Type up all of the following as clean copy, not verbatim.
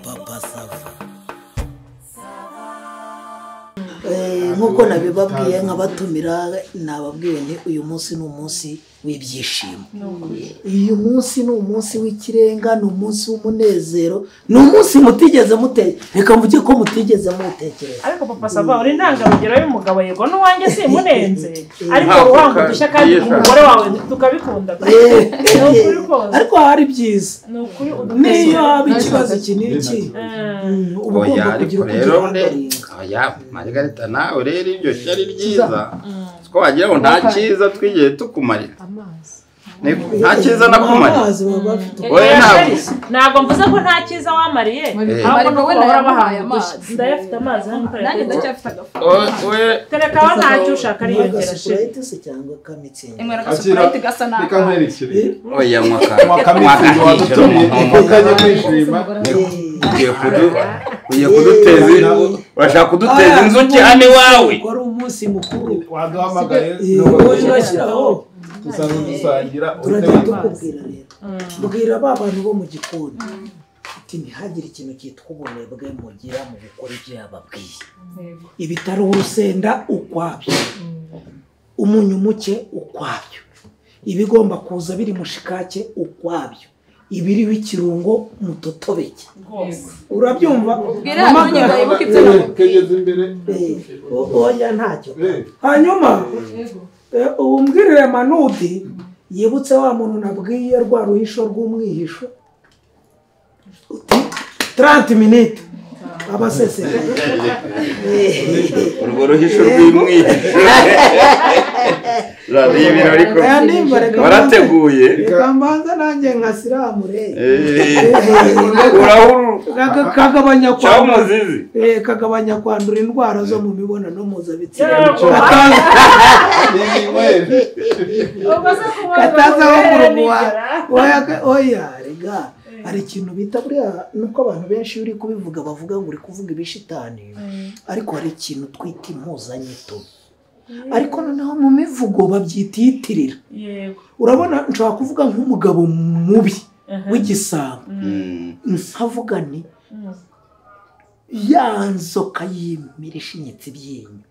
Papa Sava nkuko nabibabwiye nkabatumira nababwiye nti uyu munsi ni umunsi w'ibyishimo. Uyu munsi ni umunsi w'ikirenga, ni umunsi w'umunezero, ni umunsi mutigeze muteye. Reka mvuge ko mutigeze mutekereza. Ariko Papa Sava uri ndangarugero y'umugabo yego n'uwanjye si munenze. Ariko uruhango dushya kandi umugore wawe tukabikunda. Ariko hari byiza. Niyo haba ikibazo kiniki. Ubu ugomba kugira oya Margarita nawe rero ibyo cyari ryiza. Ko wagira ngo nta cyiza twigiye tukumarira. Nta cyiza nakumarira. Oya ntabwo mvuze ko nta cyiza wamariye. Ahubwo we narabahaye amazi. Ndayafite amazi hano kare. Nanjye ndacyafite agafu. Oye tereka wa ntacyo ushaka riyongera Sprite se cyangwa kamitsingi. Imwe na Sprite gasa na. Oya mwaka mukanye kwishima. Uye kuduteza urashaka kuduteza inzuki hane wawe. Ko ari umunsi mukuru waduhamagaye no dusangira tukubwira rero. Mbwira abantu bo mu gikoni ati ntihagire ikintu cyitwa ubunebwe mugira mu gukora ibyo yababwiye. Ibitari urusenda ukwabyo, umunyu muke ukwabyo, ibigomba kuza biri mushikake ukwabyo, ibiriho ikirungo mutotobeke. Urabyumva? kegeze imbere oya ntacyo. Hanyuma umbwirire Manudi yibutse wa muntu nabwiye rwa ruhisho rw'umwihisho 30 minutes abasesera urwo ruhisho rw'umwihisho radibira ariko barateguye kambanza nanjye nkasiramure urahuru kagabanya kwa muzizi kagabanya kwandura indwara zo mu mibonano mpuzabitsina kataza ho kurugwa oya rega hari ikintu bita buriya nuko abantu benshi uri kubivuga bavuga ngo uri kuvuga ibishitani ariko hari ikintu twita impuzanyito ariko noneho mu mivugo babyititirira. Urabona nshobora kuvuga nk'umugabo mubi w'igisabo nkavuga ni yanzoka yimirisha inyitsi byinyo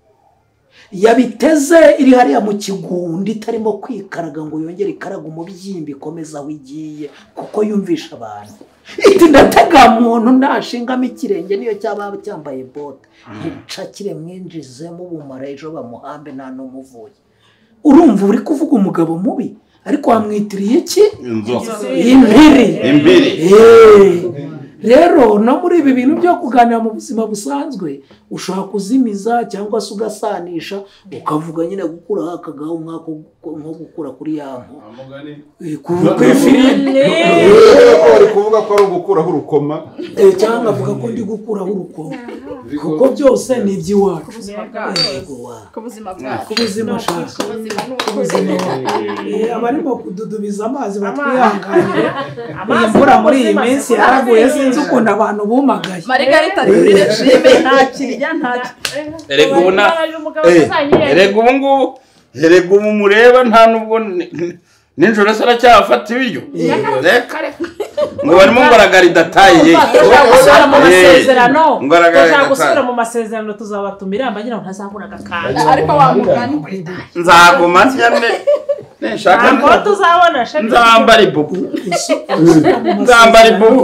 yabiteze iri hariya mu kigundi itarimo kwikaraga ngo yongere ikaraga umubyimbi ikomeza aho igiye kuko yumvisha abantu iti ndatega muntu ndashingamo ikirenge niyo cyaba cyambaye bote ncakire mwinjizemo ubumara ejo bamuhambe nta n'umuvuye. Urumva uri kuvuga umugabo mubi ariko wamwitiriye iki? Imbere. Rero no muri ibi bintu byo kuganira mu buzima busanzwe ushobora kuzimiza cyangwa se ugasanisha ukavuga nyine gukura akagaho nko gukura kuri yampo uri kuvuga ko ari ugukuraho urukoma cyangwa avuga ko ndi gukuraho urukoma kuko byose ni iby'iwacu ku buzima shaka abarimo kududubiza amazi batwihanganire imvura muri iyi minsi yaraguye sinzi ukuntu abantu bumagaye. Margarita rire shime nta kirya nta erega ubu mureba nta nubwo ninjoro se aracyafata ibiryo ngo barimo ngaragarida taye ushaka gusubira mu masezerano tuzabatumira ambagira ngo ntazabura agakanda ariko wamugani nzaguma cyane nshaka ngo tuzabona nzambara ibubu nzambara ibubu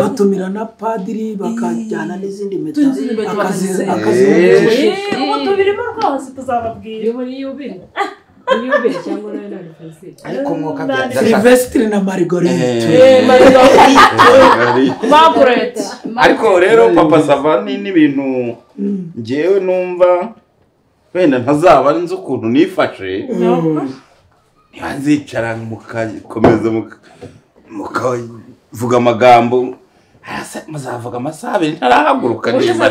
batumira na padiri bakajyana n'izindi meta akazi ubu tubirimo rwose tuzababwira muri yubire cyangwa ariko mwuka bya Sylvestre na Marguerite Marguerite ariko rero Papa Sava n'ibintu ngewe numva wenda ntazaba nzi ukuntu nifashe ntibanzicara mukakomeza mukavuga amagambo muzavuga amasaha abiri ntarahaguruka neza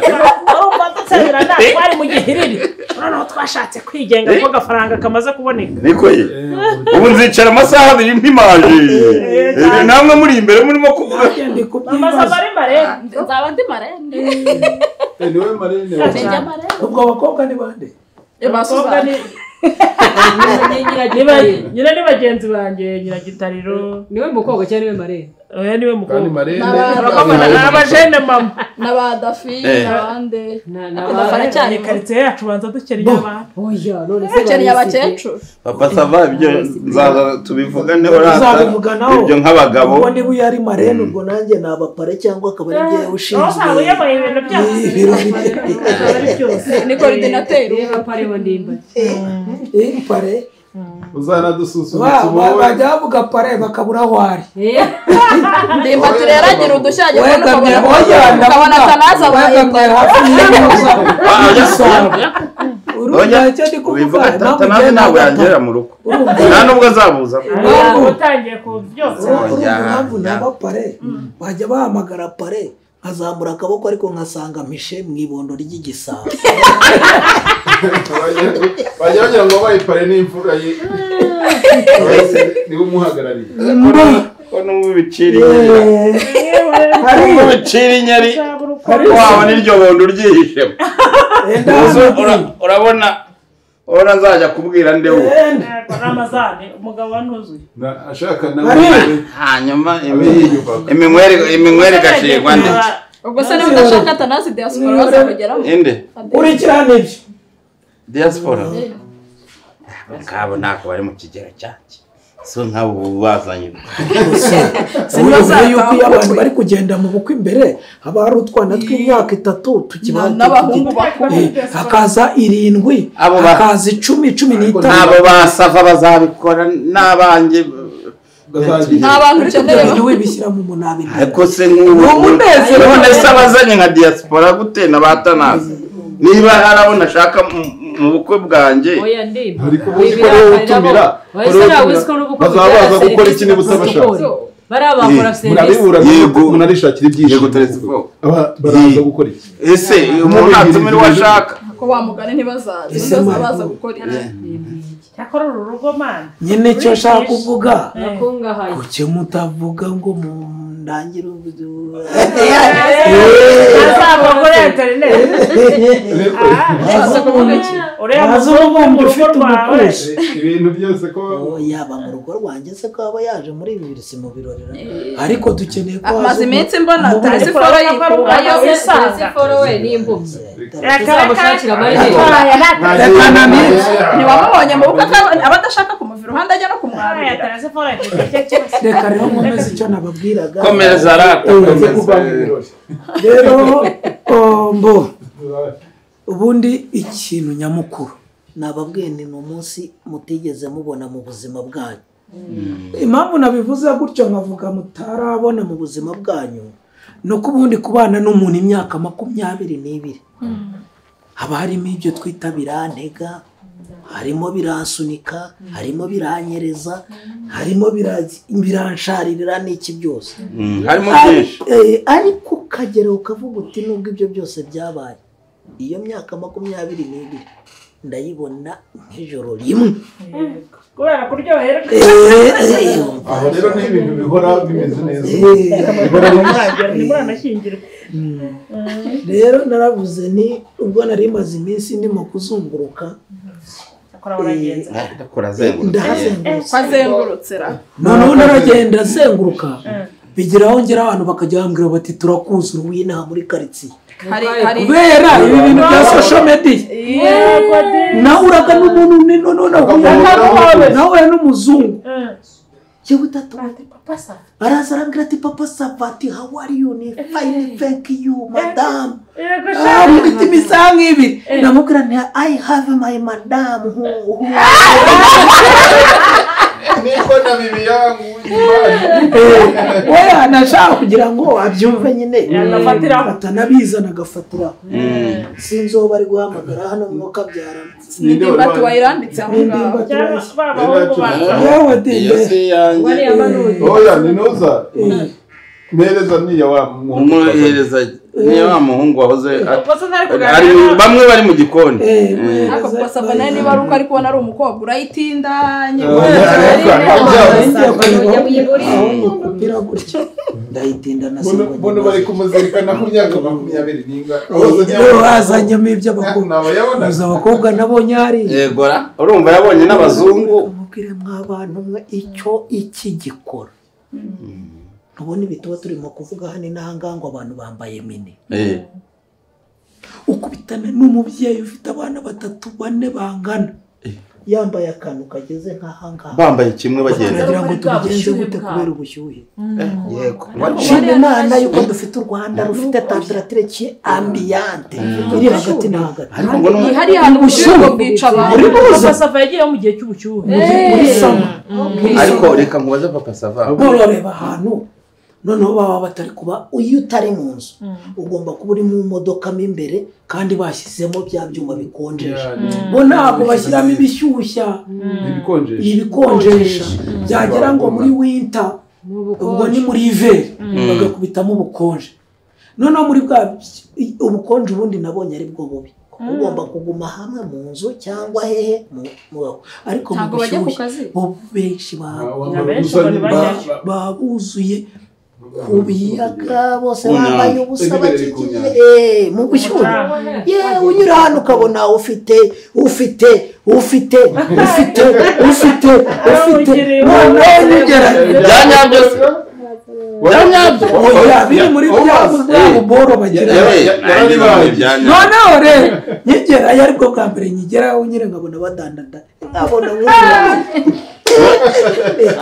wari mu gihiriri noneho twashatse kwigenga kuko agafaranga kamaze kuboneka niko ye ubu nzicara amasaha abiri mpimaje namwe muri imbere murimo kuvuga nzaba ndi marende niwe marende ubwo abakobwa ni bande? abakobwa ni nyina ni bagenzi banjye Nyiragitariro niwe mukobwa cyane niwe Marene oya niwe mukobwa n'abajene mama n'abadafi n'abande n'abafana cyane karitsiye yacu banza dukeneye abantu oya none se dukeneye abakecuru papa sava ibyo nzaza tubivuganeho rata ibyo nk'abagabo ubwo niba yari Marene ubwo nanjye nabapare cyangwa akaba ari ngiye ushinzwe ni coordinateur w'abapare wa Ndimba pare uzana dususurutsa bajya bavuga pare bakabura aho ari Ndimba tureragira udushyaje ukabona Tanaza bayimbye hafi ubivuga Tanaza ntabwo yagera mu rugo nta nubwo azabuza utangiye ku byose impamvu naba pare bajya bahamagara pare nkazamura akaboko ariko nkasanga mpishe mu ibondo ry'igisabo bajya bagira ngo bayipare n'imfura ye niwe umuhagarariye ko n'ubu bicira inyari wabona iryo bondo uryihishemo urabona nzajya kubwira ndewe Ramazani umugabo wantuzuye ashaka nawe hanyuma iminywere igashirwa nde ubwo se niba udashaka Tanazi diaspora bazamugeraho inde kurikirana ibyo diaspora ngabo nako bari mu kigero cyanjye so nk'abo bazanye sinaza yuko iyo abantu bari kugenda mu bukwe imbere haba hari utwana tw'imyaka 3 tukibana n'abahungu bakuru hakaza 7 hakaza 10 nabo basava bazabikora n'abanjye n'abantu ukeneye wibishyira mu munabi ariko se nk'umunezero none se abazanye nka diaspora gute na batanazi niba harabona ashaka mu bukwe bwanjye oya Ndimba ariko uzi ko rero utumira bazabaza gukora iki niba utabashaka barabakora service yego munarishakira ibyishimo baraza gukora iki ese umuntu atumira washaka ko bamugane ntibazaza baza gukora iki cyakora uru rugo man nyine cyo shaka kuvuga nakungahaye kuki mutavuga ngo mundangire azabagore internet ibintu byose ko yaba mu rugo rwanjye se ko aba yaje muri ibi birisi mu birorera ariko dukeneye ko amaze iminsi mbona telefone yikubayo telefone we n'imbubyi amushakira Marene ntiwamubonye mu bukwe abadashaka kumuva iruhande ajya no kumwarira reka rero nkomeze icyo nababwiraga komeza rata rero mbo ubundi ikintu nyamukuru nababwiye ni umunsi mutigeze mubona mu buzima bwanyu impamvu nabivuze gutyo nkavuga mutarabona mu buzima bwanyu nuko ubundi kubana n'umuntu imyaka 22 haba harimo ibyo twita birantega harimo birasunika harimo biranyereza harimo biransharirira n'iki byose harimo byinshi ariko ukagera ukavuga uti nubwo ibyo byose byabaye iyo myaka 22 ndayibona nk'ijoro rimwe kubera kuryohera aho rero ni ibintu bihora bimeze neza rero naravuze ni ubwo nari maze iminsi ndimo kuzunguruka ndazengurutse noneho naragenda azenguruka bigeraho ngera abantu bakajya bambwira bati turakuzura w'inaha muri karitsiye kubera ibi bintu bya social media nahuraga n'umuntu nawe n'umuzungu yewe tatu araza arambwira ati papa Savati how are you ni fine thank you madam mubiti misanga ibi namubwira nti I have my madam who niko na bibi yangu oya nashaka kugira ngo abyumve nyine atanabiza nagafatira sinzoba ari guhamagara hano mu kabyarana Ndimba tuwayiranditse aho ngaho yewe dinde oya ninoza mpereza niya wa umuhereza niyo wa muhungu wahoze ari bamwe bari mu gikoni ako papa nawe niba ari uko ari kubona ari umukobwa urayitindanye ndayitinda na mbona bari kumuzirikana ku myaka 20 n'inga wazanyemo abakobwa nabonye hari yegora urumva yabonye n'abazungu mubwire mw'abantu icyo iki gikora ntubona ibituba turimo kuvuga hano n'ahangango abantu bambaye mini ukubitana n'umubyeyi ufite abana 3 4 bangana yambaye akantu kageze nk'ahangaha bambaye kimwe bagenda kugira ngo tubigenze gute kubera ubushyuhe yego shimwe Imana yuko dufite u Rwanda rufite temperature ki ambiante iri hagati na hagati ariko ngo hari ahantu ubushyuhe bwica abantu papa Sava yagiye mu gihe cy'ubushyuhe muri sama ariko reka mubaze papa Sava urareba ahantu noneho baba batari kuba iyo utari mu nzu ugomba kuba uri mu modoka mo imbere kandi bashyizemo bya byuma bikonjesha bo ntabwo bashyiramo ibishyushya ibikonjesha byagera ngo muri winter ubwo ni muri hiver bagakubitamo ubukonje noneho muri bwa ubukonje ubundi nabonye ari bwo bubi ugomba kuguma hamwe mu nzu cyangwa hehe ariko mu bushyushye bo benshi babuzuye kubiyaga bose bambaye ubusa bakigiye mu bushyuhe unyura hano ukabona ufite biri muri bya boro bagira noneho rero nyigera yari bwo bwa mbere nyigera unyire nkabona badandada nkabona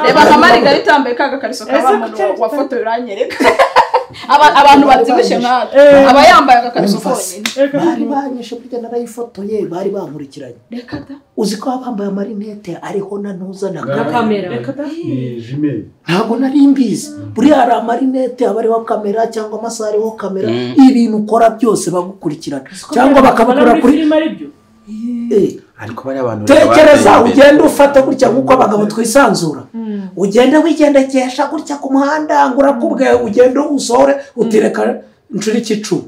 reba kamari garitambaye kaga kariso kabamano wa foto uranyereka abantu bazibishe nk'aho aba yambaye agakariso konyine bari banyishe kujya narayifotoye bari bankurikiranye reka da uzi ko bambaye amarinete ariho na ntuza na kamera ntabwo nari mbizi buriya hari amarinete aba ariho kamera cyangwa amasaha ariho kamera ibintu ukora byose bagukurikirana cyangwa bakabikora kuri ariko bari abantu tekereza ugenda ufata gutya nk'uko abagabo twisanzura ugenda wigendekesha gutya ku muhanda ngo urakubwe ugenda usohore utireka inshuro 10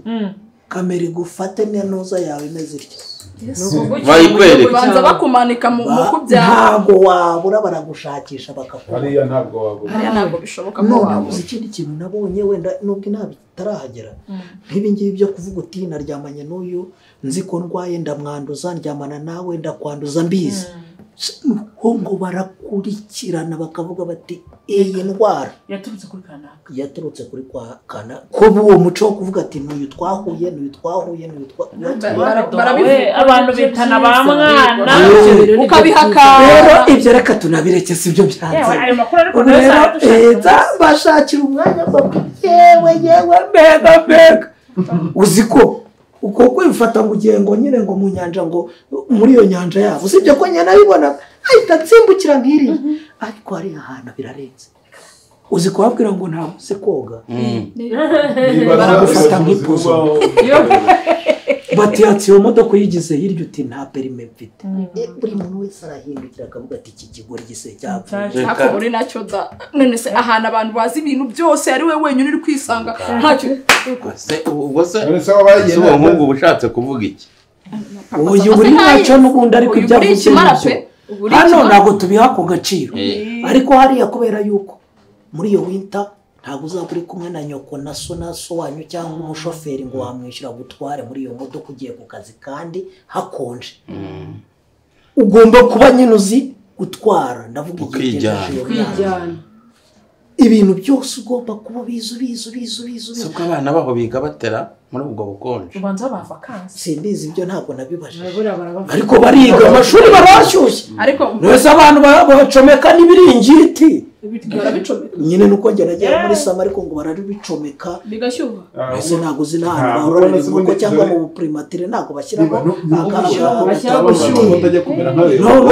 kamera igufate neza yawe imeze ityo bayikwereka banza bakumanika mu kubyara ntago wabura baragushakisha bakakubona hariya ntabwo bishoboka ko wabuze ikindi kintu nabonye wenda nubwo ntabitarahagera nk'ibi ngibi byo kuvuga uti naryamanye n'uyu nzi ko ndwaye ndamwanduza ndyamana nawe ndakwanduza mbizi ngo barakurikirana bakavuga bati iyi ndwara yaturutse kuri kana ko uwo muco wo kuvuga ati n'uyu twahuye abantu bitana ba mwana ukabihakana rero ibyo reka tunabireke sibyo byanze ayo makuru ariko bashakira umwanya yewe mbega uzi ko uko kwifata ngo ugiye ngo nyine ngo mu nyanja ngo muri iyo nyanja yabo usibye ko nyana bibona ahita atsimbukira nk'iri ariko hari ahantu birarenze uzi kubabwira ngo ntabwo se koga baragufata nk'ipuzo batiyatse iyo modoka uyigize hirya uti nta perime mfite buri muntu wese arahindukira akavuga ati iki kigori gise cyapfuye ako uri nacyo da none se ahantu abantu bazi ibintu byose ari we wenyine uri kwisanga ntacyo ubwo se wabaye nk'ubwo ubushatse kuvuga iki uyu buri nacyo n'ubundi ariko ibyavuze hano ntabwo tubiha ku gaciro ariko hariya kubera yuko muri iyo winter ntabwo uzaba uri kumwe na nyoko na so wanyu cyangwa umushoferi ngo wamwishyura gutware muri iyo modoka ugiye ku kazi kandi hakonje ugomba kuba nyine uzi gutwara ndavuga ukijyana ibintu byose ugomba kuba bizu siko abana baho biga batera muri ubwo bukonje ubanza ba vacances simbizi ibyo ntabwo nabibajije ariko bariga amashuri barashyushye ariko wese abantu bacomeka n'ibiringiti nyine nuko njye nagera muri sama ariko ngo barabicomeka bigashyuha ese ntabwo uzi n'ahantu bahorora inkoko cyangwa mu primatire ntabwo bashyiramo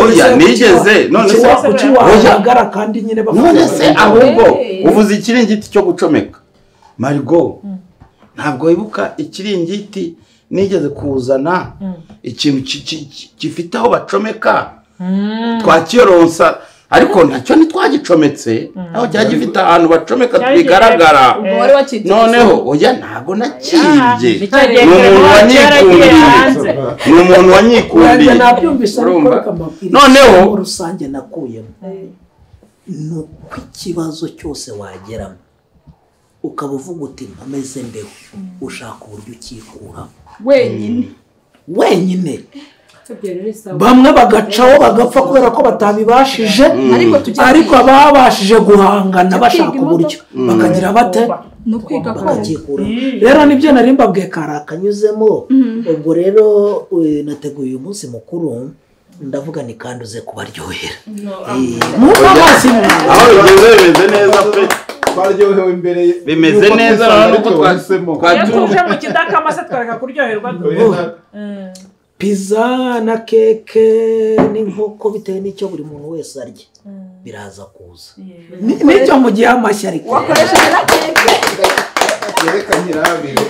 oya nigeze none se wahagara kandi nyine none se ahubwo uvuze ikiringiti cyo gucomeka Marigo ntabwo wibuka ikiringiti nigeze kuzana ikintu gifite aho bacomeka twakiyoronsa ariko nacyo ntitwagicometse aho cyari gifite ahantu bacomeka bigaragara noneho oya ntago nakibye ni umuntu wanyikundiye noneho rusange nakuyemo ni uko ikibazo cyose wageramo ukaba uvuga uti nkomeze mbeho ushaka uburyo ukikuramo wenyine bamwe bagacaho bagapfa kubera ko batabibashije ariko babashije guhangana bashaka uburyo bakagira bate bakakikura rero nibyo nari mbabwiye kari akanyuzemo ubwo rero nateguye uyu munsi mukuru ndavuga ni kandi uze kubaryohera aho bigeze bimeze neza pe twaryohewe imbere bimeze neza nuko twatuje mu kidakama se twareka kuryoherwa pizza na keke n'inkoko bitewe n'icyo buri muntu wese arya biraza kuza n'icyo mu gihe amashyi ariko wakoresheje na keke yerekanye irabire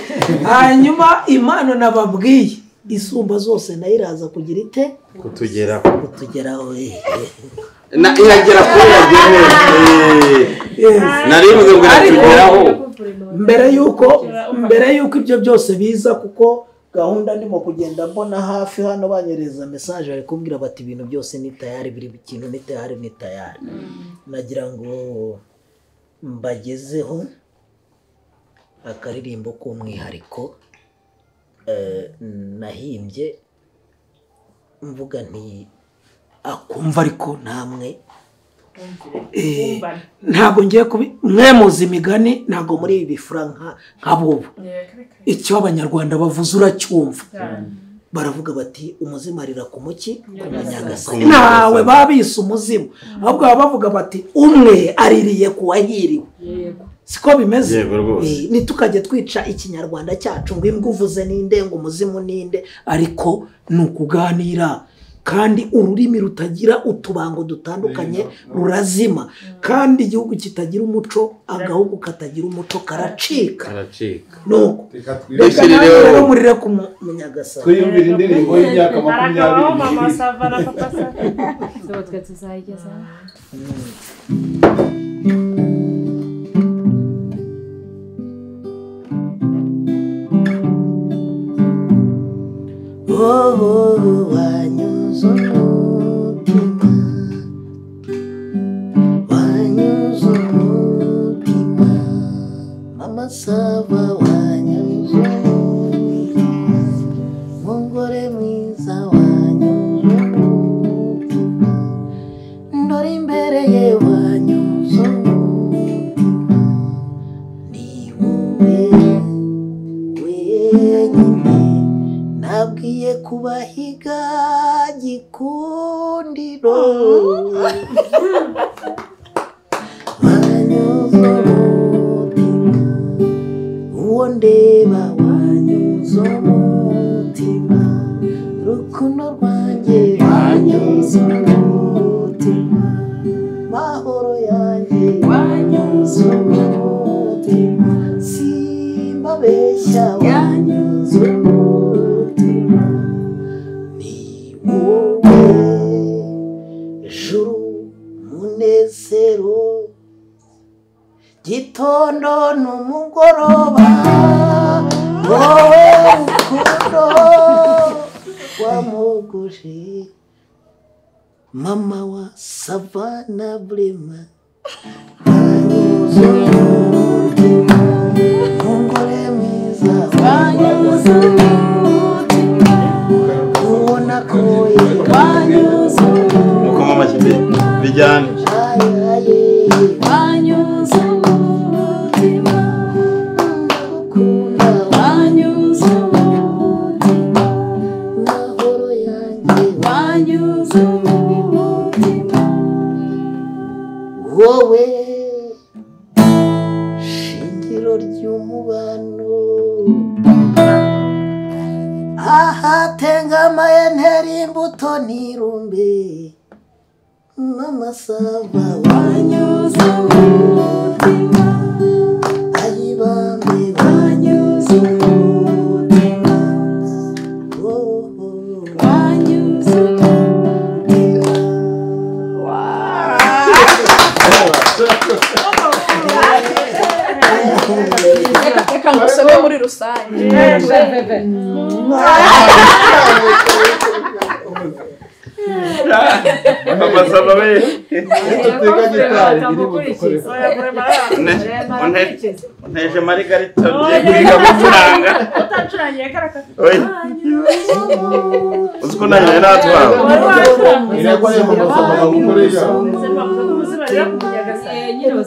hanyuma impano nababwiye isumba zose nayo iraza kugira ite kutugeraho iragera kuri yageneye naribuze ngo iratugeraho mbere yuko ibyo byose biza kuko gahunda ndimo kugenda mbona hafi hano banyereza message ari kumbwira bati ibintu byose ni tayari biri ikintu ni tayari nagira ngo mbagezeho akaririmbo k'umwihariko nahimbye mvuga nti akumva ariko namwe ntago ngiye mwemuza imigani ntago muri ibi bifura nk'abubu icyo abanyarwanda bavuze uracyumva baravuga bati umuzimu arira ku muki ku munyagasani nawe babise umuzimu ahubwo baba bavuga bati umwe aririye ku wahiriwe siko bimeze nitukajya twica ikinyarwanda cyacu ngo imbwa uvuze ninde ngo umuzimu ninde ariko ni ukuganira kandi ururimi rutagira utubango dutandukanye rurazima kandi igihugu kitagira umuco agahugu katagira umuco karacika nuko reka rero murire ku munyagasani twiyumvira indirimbo y'imyaka 20 mama sava na papa sava so twe tuzayigeza wanyuze umutima mama sava wanyuze umutima mugore mwiza wanyuze umutima ndori imbere ye wanyuze umutima ni wowe wenyine nabwiye kubahiga gikundiro wanyuze umutima uwo ndeba wanyuze umutima rukundo rwanjye wanyuze umutima mahoro yanjye wanyuze umutima simbabeshya wanyuze umutima juru munezero gitondo n'umugoroba wowe rukundo wamuguje mama wa savana brema wanyuze umutima mugore mwiza wanyuze umutima ubona ko wanyuze mukoma bijyane wanyuze umutima ukunda wanyuze umutima mahoro yanjye wanyuze umutima wowe shingiro ry'umubano ahatengamaye ntera imbuto nirumbe mama sava wanyuze umutima ayibambe wanyuze umutima wanyuze umutima reka ngusome muri rusange amasaba we uneje Margarita ugiye kwiga gucuranga utacurangiye karaka uzi ko nayo natwawe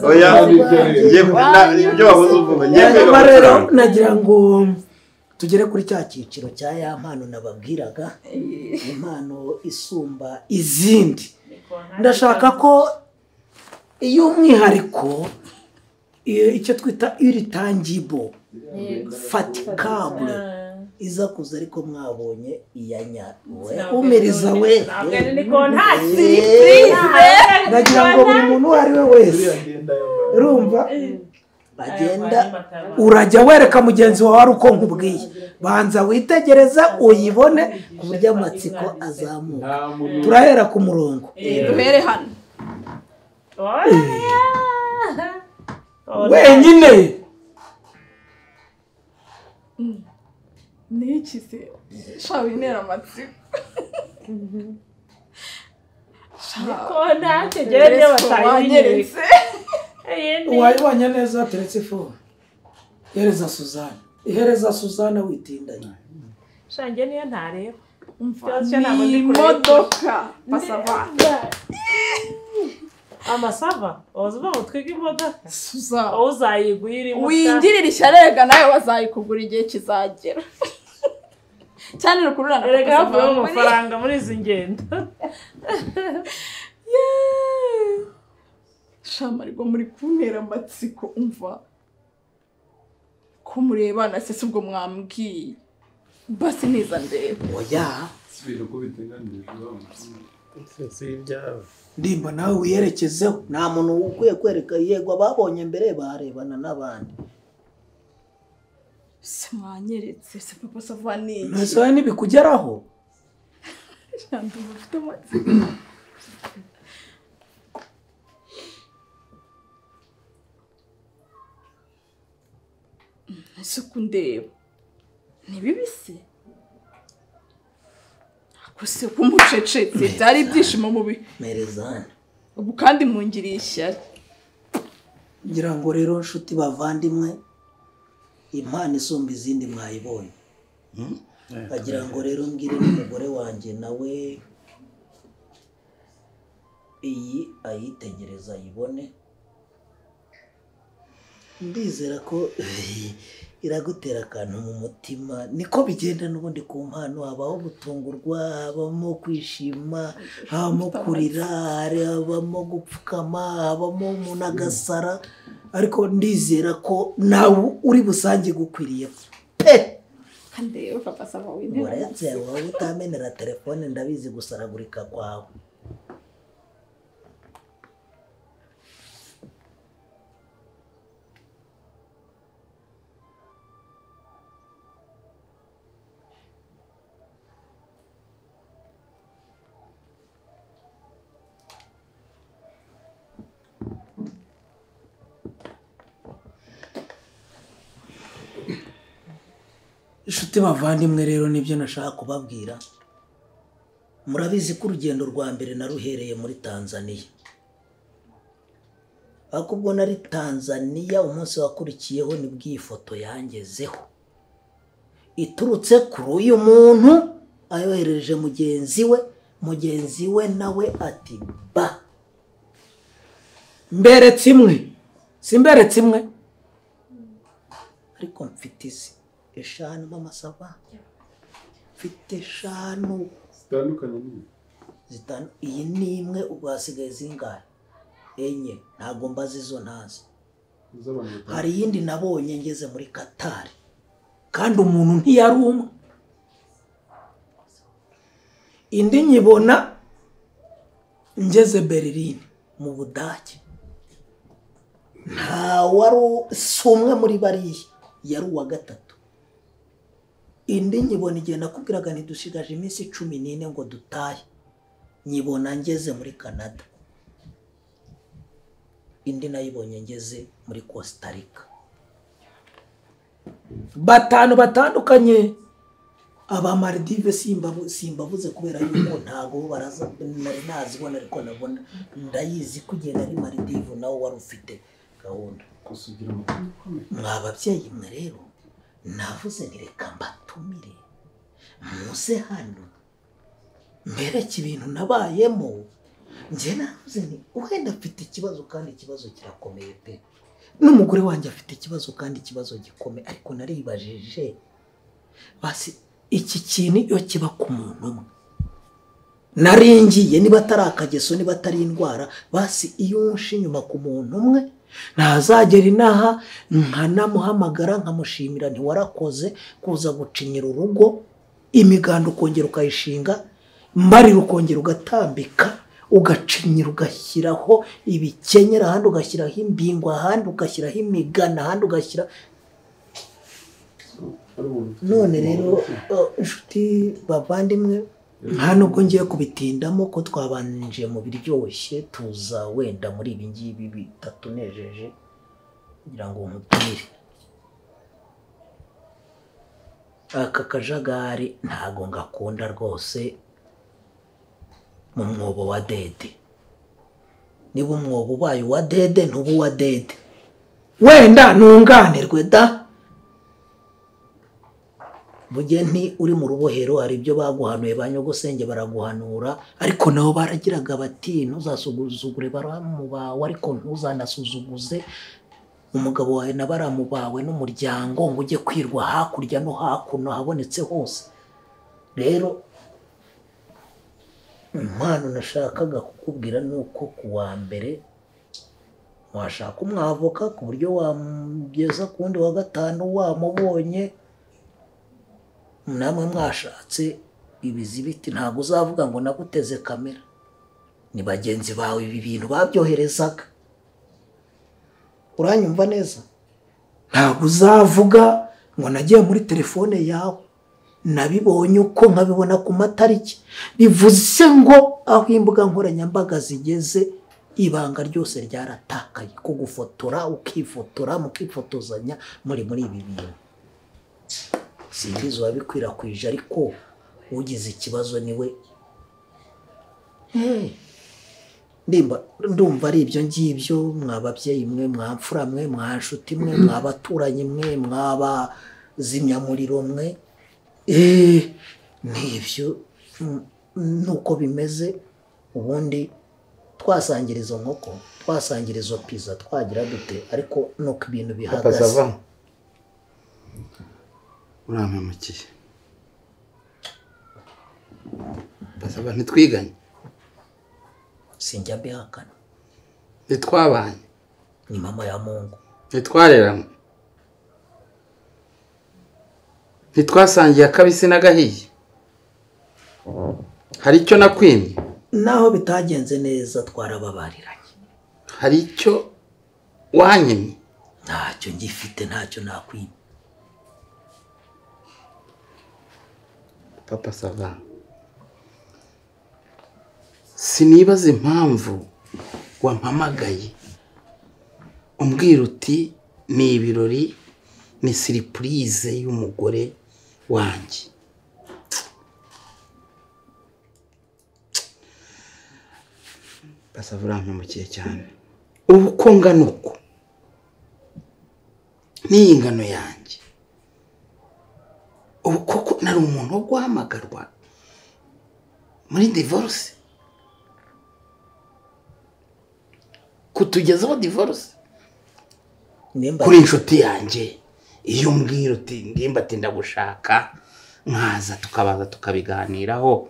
oya ibyo wabuze uvuga nyuma rero nagira ngo tugere kuri cya cyiciro cya ya mpano nababwiraga impano isumba izindi ndashaka ko iyo umwihariko icyo twita iritangibo fatikable iza kuza ariko mwabonye iya nyawe umiriza we ndagira ngo buri muntu uwo ari we wese urumva agenda urajya wereka mugenzi wawe ari uko nkubwiye banza witegereza uyibone ku buryo amatsiko azamuka turahera ku murongo duhere hano wenyine niki se shawe intera amatsiko ko ntacyo gere batanyeretse wayibonye neza teretse ifu ihereza Suzana witindanye shange niyo ntareba ni imodoka pasava amasava uzuva utwiga imodoka Suzana uzayigwira imodoka wingirira isharega nawe bazayikugura igihe kizagera cyane rukururana erega havuye amafaranga muri izi ngendo shamarigwa muri kuntera amatsiko umva ko murebana se ubwo mwambwiye basi neza ndeba oya sibira ko bitenganije ndimba nawe wiyerekezeho nta muntu ukwiye kwereka yego ababonye mbere barebana n'abandi se mwanyeretse se papa savani ntese nibikugeraho shandu ufite amatsiko ese kundeba ni bibisi akose kumucecetse byari ibyishimo mubi merezane ubu kandi mungiriye ishyari ngira ngo rero nshuti bavandimwe impano isumba izindi mwayibonye agira ngo rero mbwire n'umugore wanjye nawe iyi ayitegereza ayibone ndizera ko iragutera akantu mu mutima niko bigenda n'ubundi ku mpano habaho gutungurwa habamo kwishima habamo kurira habamo gupfukama habamo umuntu agasara ariko ndizera ko nawe uri busange gukwiriye pe kandi rero papa sava wintera uretse wowe utamenera telefone ndabizi gusaragurika kwawe inshuti bavandimwe rero nibyo nashaka kubabwira murabizi ko urugendo rwa mbere naruhereye muri Tanzania ariko ubwo nari Tanzania umunsi wakurikiyeho nibwo iyi foto yangezeho iturutse kuri uyu muntu ayohereje mugenzi we nawe ati ba mberetse imwe simberetse imwe ariko mfite izi eshanu mama sava mfite eshanu zitandukanye iyi ni imwe ubu hasigaye zingahe enye ntabwo mbazi izo ntazi hari iyindi nabonye ngeze muri Katari kandi umuntu ntiyari umwe indi nyibona ngeze Berlin mu Budage nta wari umwe muri bariya yari uwa gatatu indi nyibona igihe nakubwiraga ntidushigaje iminsi 14 ngo dutahe nyibona ngeze muri Canada indi nayibonye ngeze muri Costa Rica batanu batandukanye. Aba Maldive simbavuze kubera yuko ntago baraza nari nazibona ariko nabona ndayizi kugenda ari Maldive nawo wari ufite gahunda. Mwababyeyi mwe rero navuze nireka mbatumire muze hano mbereke ibintu nabayemo. Nje navuze ni wenda mfite ikibazo kandi ikibazo kirakomeye pe, n'umugore wanjye afite ikibazo kandi ikibazo gikomeye, ariko naribajije basi iki kintu iyo kiba ku muntu umwe naringiye niba atari akageso niba atari indwara, basi iyo unshe inyuma ku muntu umwe ntazagera inaha nkanamuhamagara nkamushimira ntiwarakoze kuza gucinyira urugo, imiganda ukongera ukayishinga, mbarira ukongera ugatambika, ugacinyira ugashyiraho ibikenyera, ahandi ugashyiraho imbingwa, ahandi ugashyiraho imigana, ahandi ugashyira. None rero inshuti bavandimwe, nta nubwo ngiye kubitindamo ko twabanje mu biryoshye, tuza wenda muri ibi ngibi bitatunejeje kugira ngo nkubwire aka kajagari ntago ngakunda rwose. Mu mwobo wa dede, niba umwobo ubaye uwa dede ntuba uwa dede, wenda ntunganirwe da. Buge nti uri mu rubohero hari ibyo baguhanuye ba nyogosenge baraguhanura, ariko nabo baragiraga bati ntuzasuzugure baramu bawe, ariko ntuzanasuzuguze umugabo wawe na baramu bawe n'umuryango ngo ujye kwirwa hakurya no hakuno habonetse hose. Rero impano nashakaga kukubwira nuko kuwa mbere washaka umwavoka ku buryo wamugeza kundi wa gatanu wamubonye, namwe mwashatse ibizibiti ntabwo uzavuga ngo naguteze kamera, ni bagenzi bawe ibi bintu babyoherezaga. Uranyumva neza? Ntabwo uzavuga ngo nagiye muri telefone yawe nabibonye uko nkabibona ku matariki, bivuze ngo aho imbuga nkoranyambaga zigeze ibanga ryose ryaratakaye, ko gufotora ukifotora mukifotozanya muri ibi bintu. Singizo wabikwirakwije, ariko ugize ikibazo niwe. Ndumva ari ibyo ngibyo. Mwababyeyi mwe, mwamfura mwe, mwanshuti mwe, mwabaturanyi mwe, mwabazimyamuriro mwe, nibyo nuko bimeze. Ubundi twasangira izo nkoko, twasangira izo pizza, twagira dute, ariko nuko ibintu bihagaze. Urampemukiye basaba ntitwiganye, sinjya mbihakana. ntitwabanye, ni mama ya Mungu. ntitwareranywe, ntitwasangiye akabisi n'agahiye. Hari icyo nakwimye naho bitagenze neza twarababariranye. Hari icyo wanyimye? Ntacyo ngifite, ntacyo nakwimye. Papa Sava, sinibaza impamvu wampamagaye umbwira uti ni ibirori, ni surprise y'umugore wanjye. Papa urampemukiye cyane. Ubu ko ngana uko n'iyi ngano yanjye, ubu koko nari umuntu wo guhamagarwa muri divorce, kutugezaho divorce kuri inshuti yanjye. Iyo mbwira uti ndimba ati ndagushaka, nkaza tukabaza tukabiganiraho,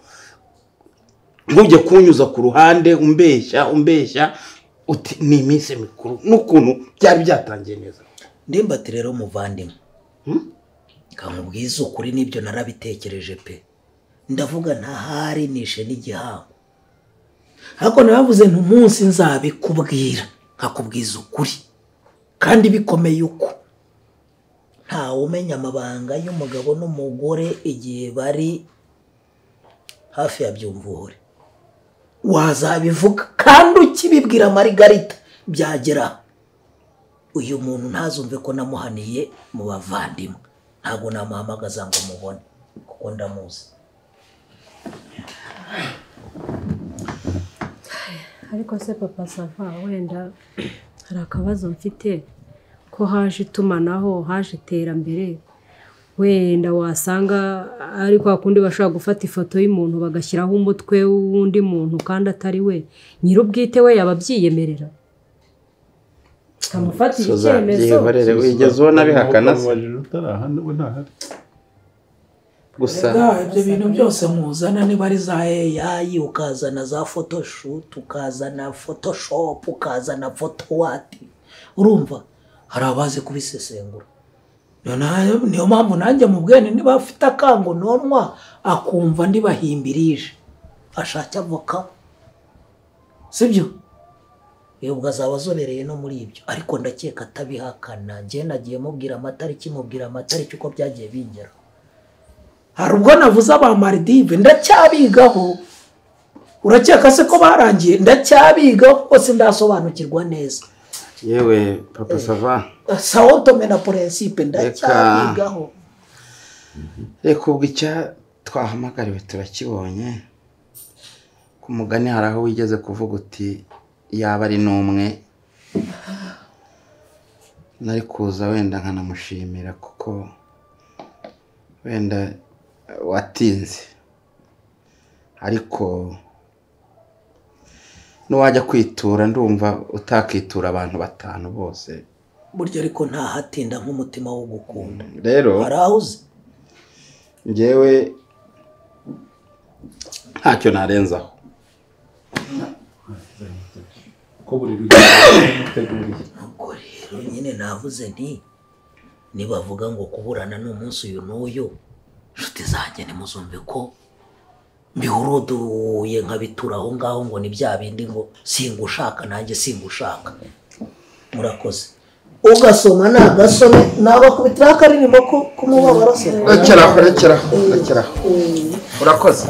ntujye kunyuza ku ruhande umbeshya uti ni iminsi mikuru, n'ukuntu byari byatangiye neza. Ndimba ati rero muvandimwe, kamubwiza ukuri n'ibyo narabitekereje pe, ndavuga ntahari nishe n'igihango, ariko nabavuze ntumunsi nzabikubwira nkakubwiza ukuri kandi bikomeye uko. Ntawe umenya amabanga y'umugabo n'umugore igihe bari hafi ya byumvuhore. Wazabivuga kandi ukibibwira Margarita byagera uyu muntu ntazumve ko namuhaniye mu bavandimwe. ntabwo namuhamagaza ngo mubone kuko ndamuzi. ariko se papa Sava wenda hari akabazo mfite ko haje itumanaho haje iterambere wenda wasanga ari kwa kundi bashobora gufata ifoto y'umuntu bagashyiraho umutwe w'undi muntu kandi atari we nyir'ubwite we yababyiyemerera kamufatira icyemezo wigeze ubona bihakana se gusa ibyo bintu byose muzana niba ari za AI ukazana za photoshoot ukazana photoshop ukazana photowat urumva hari abazi kubisesengura. Niyo mpamvu nanjye mu bwene niba afite akango nonwa akumva ndibahimbirije ashaka avoka sibyo ubwo azaba azobereye no muri ibyo ariko ndakeka atabihakana. Njye nagiye mubwira amatariki uko byagiye bingera. Hari ubwo navuze aba Maldive ndacyabigaho. Urakeka se ko barangiye ndacyabigaho kuko sindasobanukirwa neza. yewe papa Sava Sao Tome na Principe ndacyabigaho. reka ubwo icya twahamagariwe turakibonye ku mugani hari aho wigeze kuvuga uti yaba ari n'umwe nari kuza wenda nkanamushimira kuko wenda watinze ariko n'uwajya kwitura ndumva utakitura abantu batanu bose burya ariko nta hatinda nk'umutima wo gukunda rero arahuze njyewe ntacyo narenzaho ko buri nuko rero nyine navuze nti nibavuga ngo kuburana n'umunsi uyu n'uyu nshuti zanjye nimuzumve ko mbihuruduye nkabitura aho ngaho ngo ni bya bindi ngo singushaka nanjye singushaka. Murakoze ugasoma nagasome nabakubitira akaririmbo ko kumubabara se. rekeraho urakoze.